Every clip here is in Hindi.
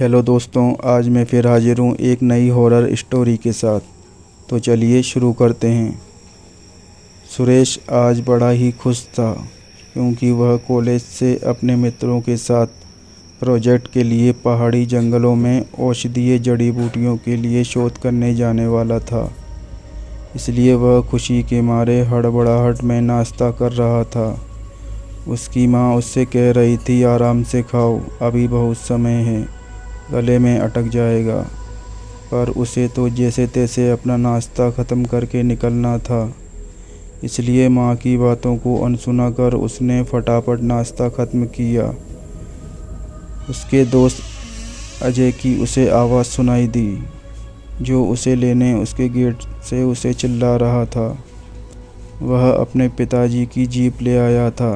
हेलो दोस्तों, आज मैं फिर हाजिर हूँ एक नई हॉरर स्टोरी के साथ। तो चलिए शुरू करते हैं। सुरेश आज बड़ा ही खुश था क्योंकि वह कॉलेज से अपने मित्रों के साथ प्रोजेक्ट के लिए पहाड़ी जंगलों में औषधीय जड़ी बूटियों के लिए शोध करने जाने वाला था। इसलिए वह खुशी के मारे हड़बड़ाहट में नाश्ता कर रहा था। उसकी माँ उससे कह रही थी, आराम से खाओ, अभी बहुत समय है, गले में अटक जाएगा। पर उसे तो जैसे तैसे अपना नाश्ता ख़त्म करके निकलना था। इसलिए माँ की बातों को अनसुना कर उसने फटाफट नाश्ता ख़त्म किया। उसके दोस्त अजय की उसे आवाज़ सुनाई दी, जो उसे लेने उसके गेट से उसे चिल्ला रहा था। वह अपने पिताजी की जीप ले आया था।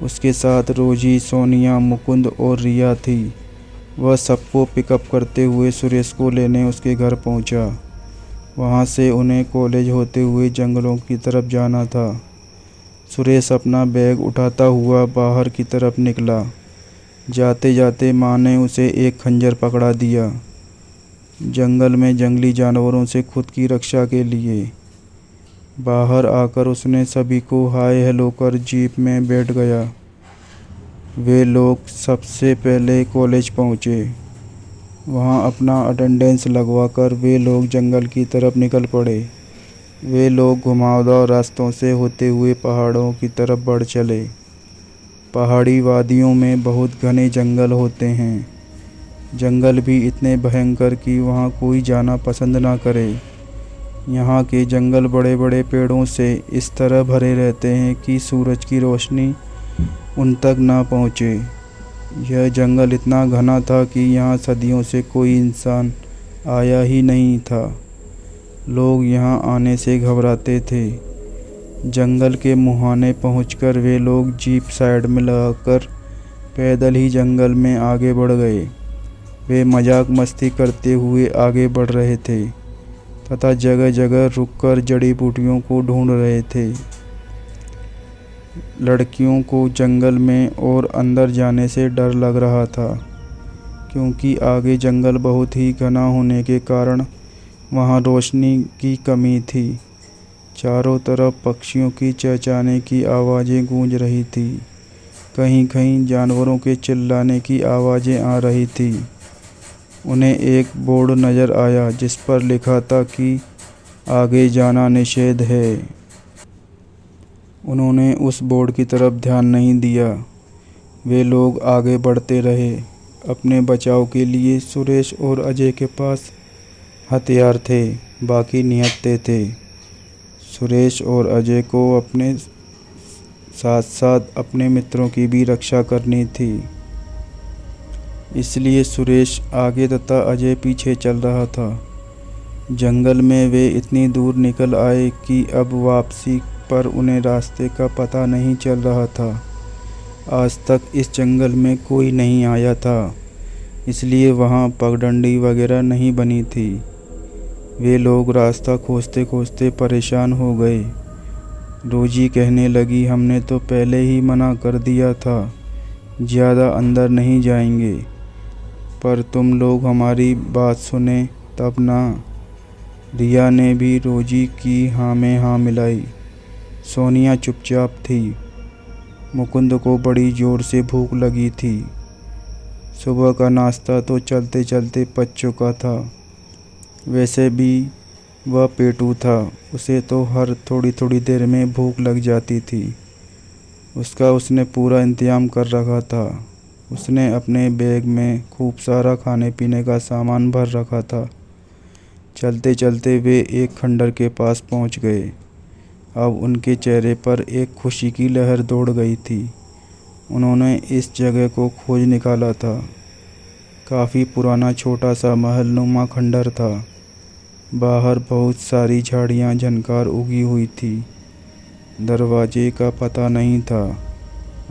उसके साथ रोजी, सोनिया, मुकुंद और रिया थी। वह सबको पिकअप करते हुए सुरेश को लेने उसके घर पहुंचा। वहां से उन्हें कॉलेज होते हुए जंगलों की तरफ जाना था। सुरेश अपना बैग उठाता हुआ बाहर की तरफ निकला। जाते जाते माँ ने उसे एक खंजर पकड़ा दिया, जंगल में जंगली जानवरों से खुद की रक्षा के लिए। बाहर आकर उसने सभी को हाय हेलो कर जीप में बैठ गया। वे लोग सबसे पहले कॉलेज पहुँचे। वहाँ अपना अटेंडेंस लगवाकर वे लोग जंगल की तरफ निकल पड़े। वे लोग घुमावदार रास्तों से होते हुए पहाड़ों की तरफ बढ़ चले। पहाड़ी वादियों में बहुत घने जंगल होते हैं। जंगल भी इतने भयंकर कि वहाँ कोई जाना पसंद ना करे। यहाँ के जंगल बड़े बड़े पेड़ों से इस तरह भरे रहते हैं कि सूरज की रोशनी उन तक ना पहुँचे। यह जंगल इतना घना था कि यहाँ सदियों से कोई इंसान आया ही नहीं था। लोग यहाँ आने से घबराते थे। जंगल के मुहाने पहुंचकर वे लोग जीप साइड में लगाकर पैदल ही जंगल में आगे बढ़ गए। वे मजाक मस्ती करते हुए आगे बढ़ रहे थे तथा जगह जगह रुककर जड़ी बूटियों को ढूंढ रहे थे। लड़कियों को जंगल में और अंदर जाने से डर लग रहा था, क्योंकि आगे जंगल बहुत ही घना होने के कारण वहाँ रोशनी की कमी थी। चारों तरफ पक्षियों की चहचहाने की आवाज़ें गूंज रही थी। कहीं कहीं जानवरों के चिल्लाने की आवाज़ें आ रही थी। उन्हें एक बोर्ड नज़र आया जिस पर लिखा था कि आगे जाना निषेध है। उन्होंने उस बोर्ड की तरफ ध्यान नहीं दिया। वे लोग आगे बढ़ते रहे। अपने बचाव के लिए सुरेश और अजय के पास हथियार थे, बाकी निहत्थे थे। सुरेश और अजय को अपने साथ साथ अपने मित्रों की भी रक्षा करनी थी। इसलिए सुरेश आगे तथा अजय पीछे चल रहा था। जंगल में वे इतनी दूर निकल आए कि अब वापसी पर उन्हें रास्ते का पता नहीं चल रहा था। आज तक इस जंगल में कोई नहीं आया था, इसलिए वहाँ पगडंडी वगैरह नहीं बनी थी। वे लोग रास्ता खोजते खोजते परेशान हो गए। रोजी कहने लगी, हमने तो पहले ही मना कर दिया था, ज़्यादा अंदर नहीं जाएंगे, पर तुम लोग हमारी बात सुने तब ना। रिया ने भी रोजी की हाँ में हाँ मिलाई। सोनिया चुपचाप थी। मुकुंद को बड़ी ज़ोर से भूख लगी थी। सुबह का नाश्ता तो चलते चलते पच चुका था। वैसे भी वह पेटू था, उसे तो हर थोड़ी थोड़ी देर में भूख लग जाती थी। उसने पूरा इंतज़ाम कर रखा था। उसने अपने बैग में खूब सारा खाने पीने का सामान भर रखा था। चलते चलते वे एक खंडर के पास पहुंच गए। अब उनके चेहरे पर एक खुशी की लहर दौड़ गई थी। उन्होंने इस जगह को खोज निकाला था। काफ़ी पुराना छोटा सा महलनुमा खंडर था। बाहर बहुत सारी झाड़ियाँ झनकार उगी हुई थी। दरवाजे का पता नहीं था।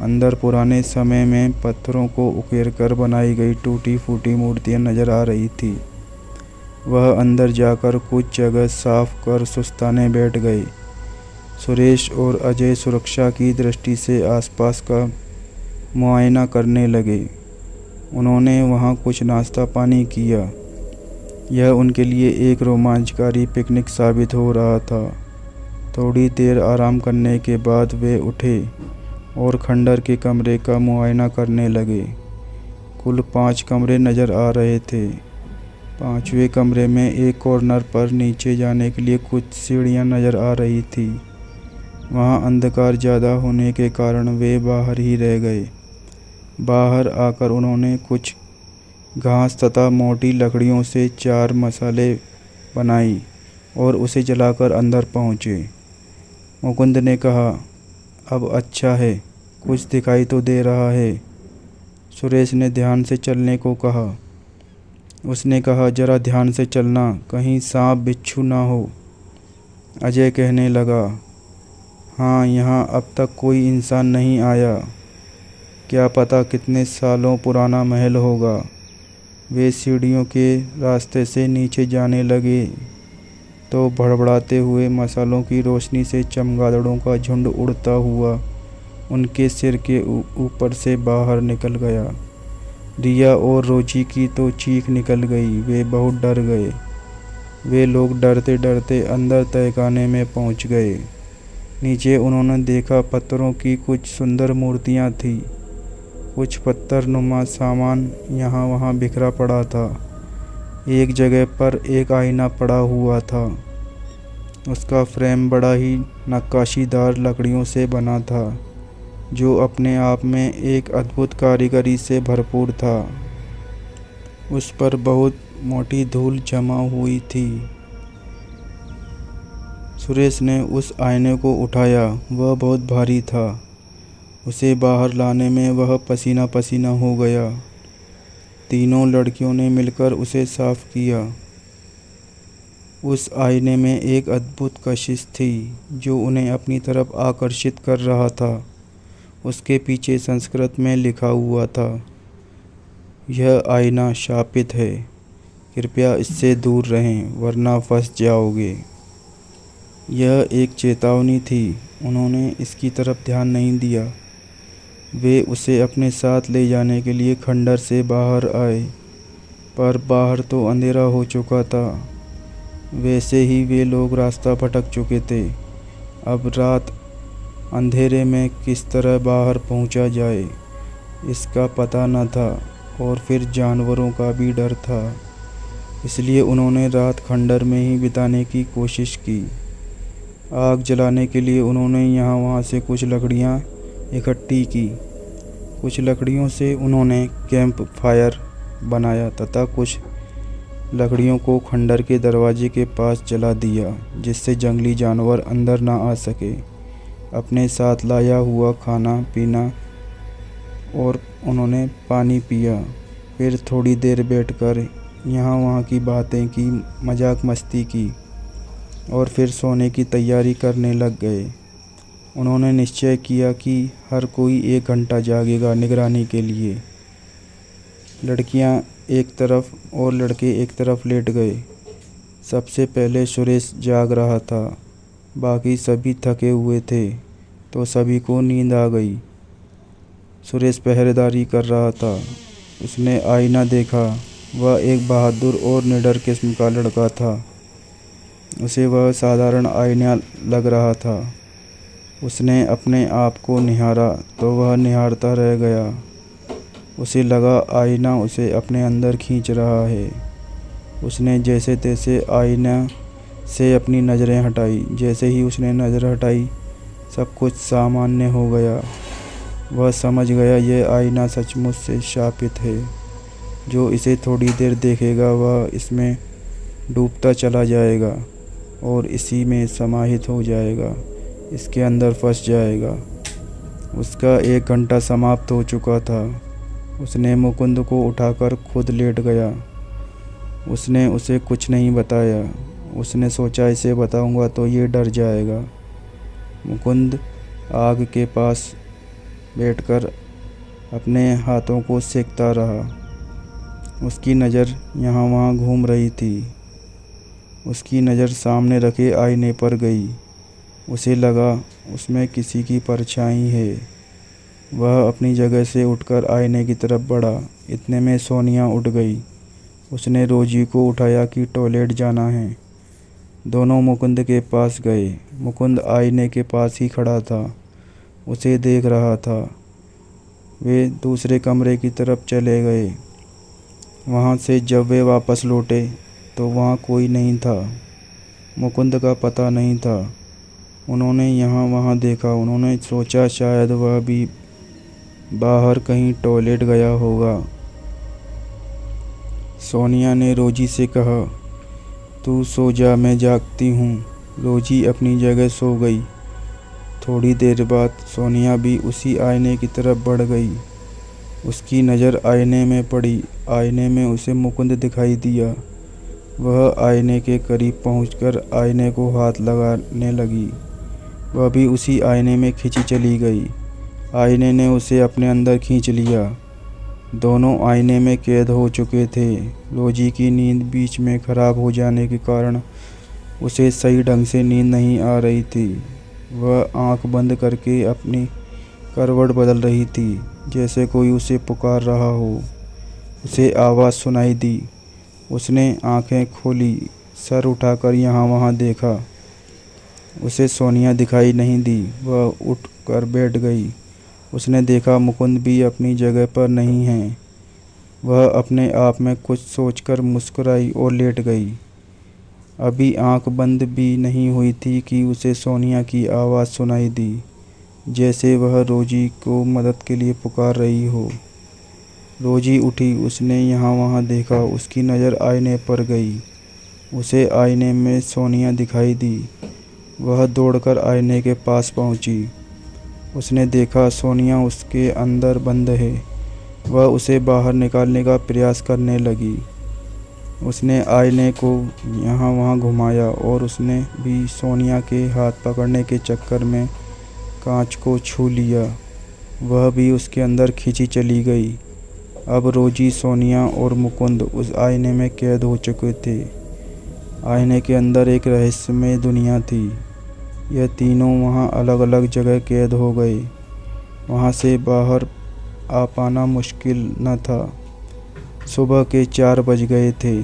अंदर पुराने समय में पत्थरों को उकेरकर बनाई गई टूटी फूटी मूर्तियाँ नज़र आ रही थी। वह अंदर जाकर कुछ जगह साफ कर सुस्ताने बैठ गए। सुरेश और अजय सुरक्षा की दृष्टि से आसपास का मुआयना करने लगे। उन्होंने वहाँ कुछ नाश्ता पानी किया। यह उनके लिए एक रोमांचकारी पिकनिक साबित हो रहा था। थोड़ी देर आराम करने के बाद वे उठे और खंडर के कमरे का मुआयना करने लगे। कुल 5 कमरे नज़र आ रहे थे। 5वें कमरे में एक कॉर्नर पर नीचे जाने के लिए कुछ सीढ़ियाँ नज़र आ रही थी। वहाँ अंधकार ज़्यादा होने के कारण वे बाहर ही रह गए। बाहर आकर उन्होंने कुछ घास तथा मोटी लकड़ियों से 4 मसाले बनाई और उसे जलाकर अंदर पहुँचे। मुकुंद ने कहा, अब अच्छा है, कुछ दिखाई तो दे रहा है। सुरेश ने ध्यान से चलने को कहा। उसने कहा, जरा ध्यान से चलना, कहीं सांप बिच्छू ना हो। अजय कहने लगा, हाँ, यहाँ अब तक कोई इंसान नहीं आया। क्या पता कितने सालों पुराना महल होगा। वे सीढ़ियों के रास्ते से नीचे जाने लगे तो भड़बड़ाते हुए मसालों की रोशनी से चमगादड़ों का झुंड उड़ता हुआ उनके सिर के ऊपर से बाहर निकल गया। रिया और रोजी की तो चीख निकल गई। वे बहुत डर गए। वे लोग डरते डरते अंदर तहखाने में पहुंच गए। नीचे उन्होंने देखा पत्थरों की कुछ सुंदर मूर्तियां थीं। कुछ पत्थरनुमा सामान यहाँ वहाँ बिखरा पड़ा था। एक जगह पर एक आईना पड़ा हुआ था। उसका फ्रेम बड़ा ही नक्काशीदार लकड़ियों से बना था, जो अपने आप में एक अद्भुत कारीगरी से भरपूर था। उस पर बहुत मोटी धूल जमा हुई थी। सुरेश ने उस आईने को उठाया। वह बहुत भारी था। उसे बाहर लाने में वह पसीना पसीना हो गया। तीनों लड़कियों ने मिलकर उसे साफ किया। उस आईने में एक अद्भुत कशिश थी जो उन्हें अपनी तरफ आकर्षित कर रहा था। उसके पीछे संस्कृत में लिखा हुआ था, यह आईना शापित है, कृपया इससे दूर रहें वरना फंस जाओगे। यह एक चेतावनी थी। उन्होंने इसकी तरफ ध्यान नहीं दिया। वे उसे अपने साथ ले जाने के लिए खंडर से बाहर आए, पर बाहर तो अंधेरा हो चुका था। वैसे ही वे लोग रास्ता भटक चुके थे। अब रात अंधेरे में किस तरह बाहर पहुंचा जाए, इसका पता न था और फिर जानवरों का भी डर था। इसलिए उन्होंने रात खंडर में ही बिताने की कोशिश की। आग जलाने के लिए उन्होंने यहाँ वहाँ से कुछ लकड़ियाँ इकट्ठी की। कुछ लकड़ियों से उन्होंने कैंप फायर बनाया तथा कुछ लकड़ियों को खंडर के दरवाजे के पास जला दिया, जिससे जंगली जानवर अंदर ना आ सके। अपने साथ लाया हुआ खाना पीना और उन्होंने पानी पिया। फिर थोड़ी देर बैठकर यहाँ वहाँ की बातें की, मजाक मस्ती की और फिर सोने की तैयारी करने लग गए। उन्होंने निश्चय किया कि हर कोई 1 घंटा जागेगा निगरानी के लिए। लड़कियां एक तरफ और लड़के एक तरफ लेट गए। सबसे पहले सुरेश जाग रहा था। बाकी सभी थके हुए थे तो सभी को नींद आ गई। सुरेश पहरेदारी कर रहा था। उसने आईना देखा। वह एक बहादुर और निडर किस्म का लड़का था। उसे वह साधारण आईना लग रहा था। उसने अपने आप को निहारा तो वह निहारता रह गया। उसे लगा आईना उसे अपने अंदर खींच रहा है। उसने जैसे तैसे आईना से अपनी नज़रें हटाई। जैसे ही उसने नज़र हटाई, सब कुछ सामान्य हो गया। वह समझ गया यह आईना सचमुच से शापित है। जो इसे थोड़ी देर देखेगा वह इसमें डूबता चला जाएगा और इसी में समाहित हो जाएगा, इसके अंदर फंस जाएगा। उसका 1 घंटा समाप्त हो चुका था। उसने मुकुंद को उठाकर खुद लेट गया। उसने उसे कुछ नहीं बताया। उसने सोचा इसे बताऊंगा तो ये डर जाएगा। मुकुंद आग के पास बैठकर अपने हाथों को सेकता रहा। उसकी नज़र यहाँ वहाँ घूम रही थी। उसकी नज़र सामने रखे आईने पर गई। उसे लगा उसमें किसी की परछाई है। वह अपनी जगह से उठकर आईने की तरफ बढ़ा। इतने में सोनिया उठ गई। उसने रोजी को उठाया कि टॉयलेट जाना है। दोनों मुकुंद के पास गए। मुकुंद आईने के पास ही खड़ा था, उसे देख रहा था। वे दूसरे कमरे की तरफ चले गए। वहाँ से जब वे वापस लौटे तो वहाँ कोई नहीं था। मुकुंद का पता नहीं था। उन्होंने यहाँ वहाँ देखा। उन्होंने सोचा शायद वह भी बाहर कहीं टॉयलेट गया होगा। सोनिया ने रोजी से कहा, तू सो जा, मैं जागती हूँ। रोजी अपनी जगह सो गई। थोड़ी देर बाद सोनिया भी उसी आईने की तरफ बढ़ गई। उसकी नज़र आईने में पड़ी। आईने में उसे मुकुंद दिखाई दिया। वह आईने के करीब पहुंचकर आईने को हाथ लगाने लगी। वह भी उसी आईने में खिंची चली गई। आईने ने उसे अपने अंदर खींच लिया। दोनों आईने में कैद हो चुके थे। रोजी की नींद बीच में ख़राब हो जाने के कारण उसे सही ढंग से नींद नहीं आ रही थी। वह आंख बंद करके अपनी करवट बदल रही थी, जैसे कोई उसे पुकार रहा हो। उसे आवाज़ सुनाई दी। उसने आंखें खोली, सर उठाकर यहाँ वहाँ देखा। उसे सोनिया दिखाई नहीं दी। वह उठ कर बैठ गई। उसने देखा मुकुंद भी अपनी जगह पर नहीं है। वह अपने आप में कुछ सोचकर मुस्कुराई और लेट गई। अभी आंख बंद भी नहीं हुई थी कि उसे सोनिया की आवाज़ सुनाई दी, जैसे वह रोजी को मदद के लिए पुकार रही हो। रोजी उठी। उसने यहाँ वहाँ देखा। उसकी नज़र आईने पर गई। उसे आईने में सोनिया दिखाई दी। वह दौड़कर आईने के पास पहुँची। उसने देखा सोनिया उसके अंदर बंद है। वह उसे बाहर निकालने का प्रयास करने लगी। उसने आईने को यहाँ वहाँ घुमाया और उसने भी सोनिया के हाथ पकड़ने के चक्कर में कांच को छू लिया। वह भी उसके अंदर खींची चली गई। अब रोजी, सोनिया और मुकुंद उस आईने में कैद हो चुके थे। आईने के अंदर एक रहस्यमय दुनिया थी। यह तीनों वहाँ अलग अलग जगह कैद हो गए। वहाँ से बाहर आ पाना मुश्किल न था। सुबह के 4 बज गए थे।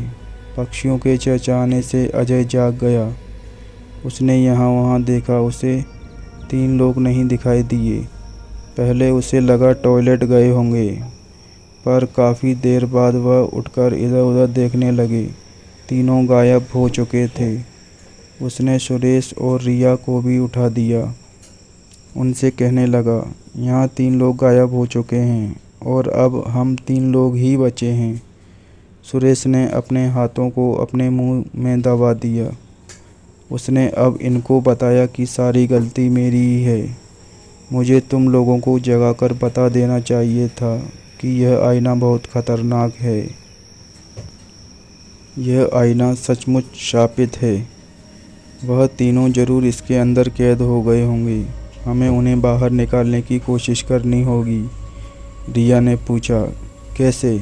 पक्षियों के चहचहाने से अजय जाग गया। उसने यहाँ वहाँ देखा। उसे 3 लोग नहीं दिखाई दिए। पहले उसे लगा टॉयलेट गए होंगे, पर काफ़ी देर बाद वह उठकर इधर उधर देखने लगे। तीनों गायब हो चुके थे। उसने सुरेश और रिया को भी उठा दिया। उनसे कहने लगा, यहाँ 3 लोग गायब हो चुके हैं और अब हम 3 लोग ही बचे हैं। सुरेश ने अपने हाथों को अपने मुंह में दबा दिया। उसने अब इनको बताया कि सारी गलती मेरी ही है। मुझे तुम लोगों को जगाकर बता देना चाहिए था कि यह आईना बहुत खतरनाक है। यह आईना सचमुच शापित है। वह तीनों जरूर इसके अंदर कैद हो गए होंगे। हमें उन्हें बाहर निकालने की कोशिश करनी होगी। रिया ने पूछा, कैसे?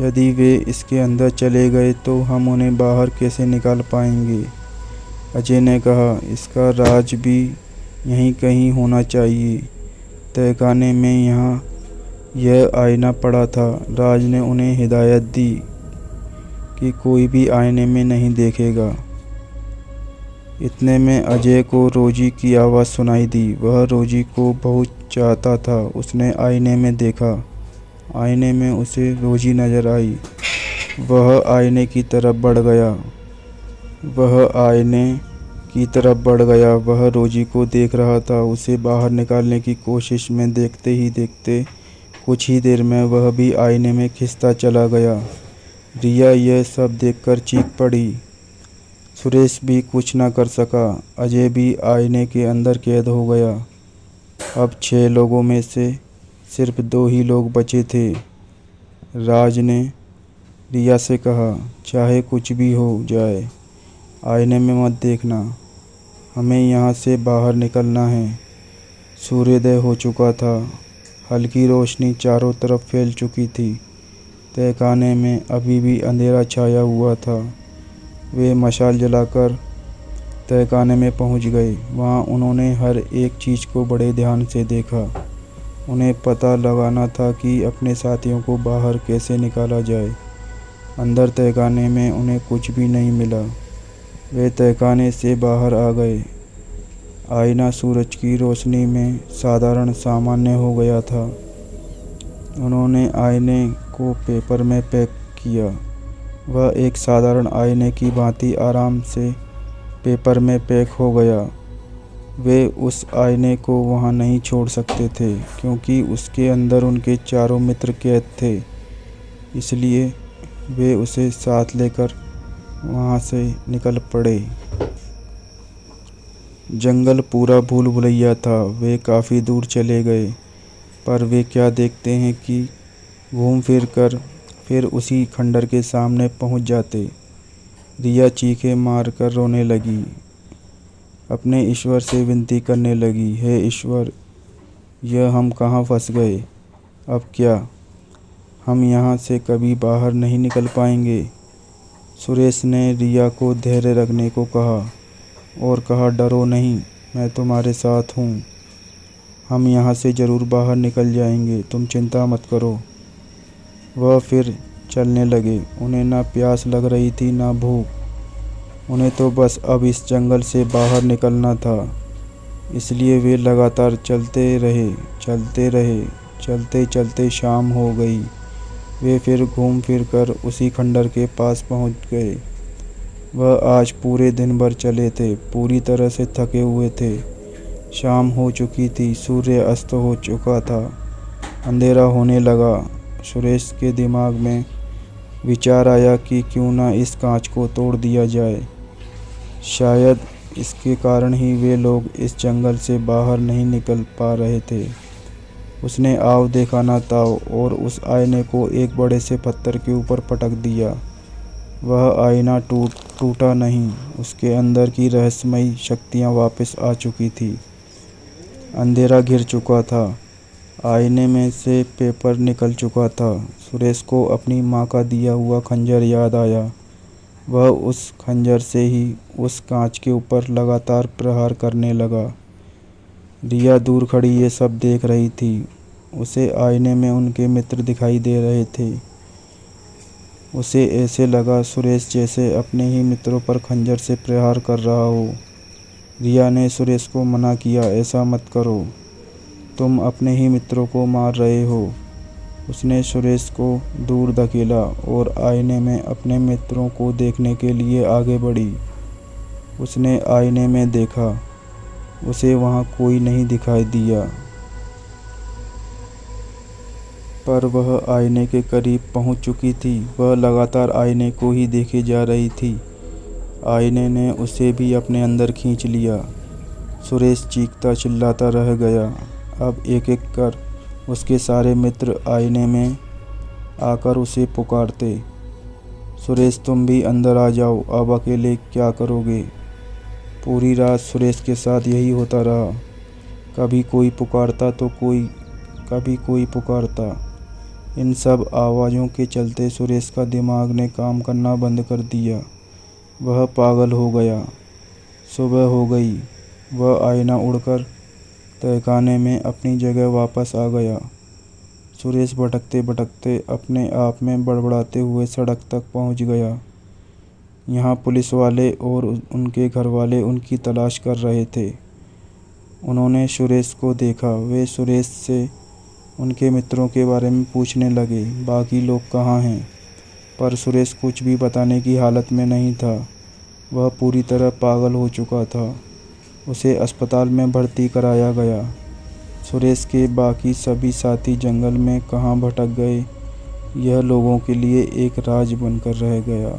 यदि वे इसके अंदर चले गए तो हम उन्हें बाहर कैसे निकाल पाएंगे? अजय ने कहा, इसका राज भी यहीं कहीं होना चाहिए। तहखाने में यहाँ यह आईना पड़ा था। राज ने उन्हें हिदायत दी कि कोई भी आईने में नहीं देखेगा। इतने में अजय को रोजी की आवाज़ सुनाई दी। वह रोजी को बहुत चाहता था। उसने आईने में देखा। आईने में उसे रोजी नज़र आई। वह आईने की तरफ बढ़ गया। वह रोजी को देख रहा था। उसे बाहर निकालने की कोशिश में देखते ही देखते कुछ ही देर में वह भी आईने में खिंचता चला गया। रिया यह सब देखकर चीख पड़ी। सुरेश भी कुछ न कर सका। अजय भी आईने के अंदर कैद हो गया। अब 6 लोगों में से सिर्फ 2 ही लोग बचे थे। राज ने रिया से कहा, चाहे कुछ भी हो जाए, आईने में मत देखना। हमें यहाँ से बाहर निकलना है। सूर्योदय हो चुका था। हल्की रोशनी चारों तरफ फैल चुकी थी। तहखाने में अभी भी अंधेरा छाया हुआ था। वे मशाल जलाकर तहखाने में पहुंच गए। वहां उन्होंने हर एक चीज़ को बड़े ध्यान से देखा। उन्हें पता लगाना था कि अपने साथियों को बाहर कैसे निकाला जाए। अंदर तहखाने में उन्हें कुछ भी नहीं मिला। वे तहखाने से बाहर आ गए। आईना सूरज की रोशनी में साधारण सामान्य हो गया था। उन्होंने आईने को पेपर में पैक किया। वह एक साधारण आईने की भांति आराम से पेपर में पैक हो गया। वे उस आईने को वहां नहीं छोड़ सकते थे क्योंकि उसके अंदर उनके चारों मित्र कैद थे। इसलिए वे उसे साथ लेकर वहां से निकल पड़े। जंगल पूरा भूल भुलैया था। वे काफ़ी दूर चले गए, पर वे क्या देखते हैं कि घूम फिर कर फिर उसी खंडर के सामने पहुंच जाते। रिया चीखें मारकर रोने लगी। अपने ईश्वर से विनती करने लगी, हे ईश्वर, यह हम कहाँ फंस गए? अब क्या? हम यहाँ से कभी बाहर नहीं निकल पाएंगे। सुरेश ने रिया को धैर्य रखने को कहा और कहा, डरो नहीं, मैं तुम्हारे साथ हूँ। हम यहाँ से ज़रूर बाहर निकल जाएंगे, तुम चिंता मत करो। वह फिर चलने लगे। उन्हें ना प्यास लग रही थी ना भूख। उन्हें तो बस अब इस जंगल से बाहर निकलना था। इसलिए वे लगातार चलते रहे। चलते चलते शाम हो गई। वे फिर घूम फिर कर उसी खंडर के पास पहुंच गए। वह आज पूरे दिन भर चले थे, पूरी तरह से थके हुए थे। शाम हो चुकी थी, सूर्य अस्त हो चुका था, अंधेरा होने लगा। सुरेश के दिमाग में विचार आया कि क्यों ना इस कांच को तोड़ दिया जाए। शायद इसके कारण ही वे लोग इस जंगल से बाहर नहीं निकल पा रहे थे। उसने आव देखा न था और उस आईने को एक बड़े से पत्थर के ऊपर पटक दिया। वह आईना टूटा नहीं, उसके अंदर की रहस्यमयी शक्तियाँ वापस आ चुकी थी। अंधेरा घिर चुका था। आईने में से पेपर निकल चुका था। सुरेश को अपनी माँ का दिया हुआ खंजर याद आया। वह उस खंजर से ही उस कांच के ऊपर लगातार प्रहार करने लगा। रिया दूर खड़ी ये सब देख रही थी। उसे आईने में उनके मित्र दिखाई दे रहे थे। उसे ऐसे लगा सुरेश जैसे अपने ही मित्रों पर खंजर से प्रहार कर रहा हो। रिया ने सुरेश को मना किया, ऐसा मत करो, तुम अपने ही मित्रों को मार रहे हो। उसने सुरेश को दूर धकेला और आईने में अपने मित्रों को देखने के लिए आगे बढ़ी। उसने आईने में देखा, उसे वहाँ कोई नहीं दिखाई दिया, पर वह आईने के करीब पहुँच चुकी थी। वह लगातार आईने को ही देखे जा रही थी। आईने ने उसे भी अपने अंदर खींच लिया। सुरेश चीखता चिल्लाता रह गया। अब एक एक कर उसके सारे मित्र आईने में आकर उसे पुकारते, सुरेश तुम भी अंदर आ जाओ, अब अकेले क्या करोगे? पूरी रात सुरेश के साथ यही होता रहा। कभी कोई पुकारता तो कभी कोई पुकारता। इन सब आवाज़ों के चलते सुरेश का दिमाग ने काम करना बंद कर दिया। वह पागल हो गया। सुबह हो गई। वह आईना उड़कर तहखाने में अपनी जगह वापस आ गया। सुरेश भटकते भटकते अपने आप में बड़बड़ाते हुए सड़क तक पहुंच गया। यहाँ पुलिस वाले और उनके घर वाले उनकी तलाश कर रहे थे। उन्होंने सुरेश को देखा। वे सुरेश से उनके मित्रों के बारे में पूछने लगे, बाकी लोग कहाँ हैं? पर सुरेश कुछ भी बताने की हालत में नहीं था। वह पूरी तरह पागल हो चुका था। उसे अस्पताल में भर्ती कराया गया। सुरेश के बाकी सभी साथी जंगल में कहाँ भटक गए, यह लोगों के लिए एक राज बनकर रह गया।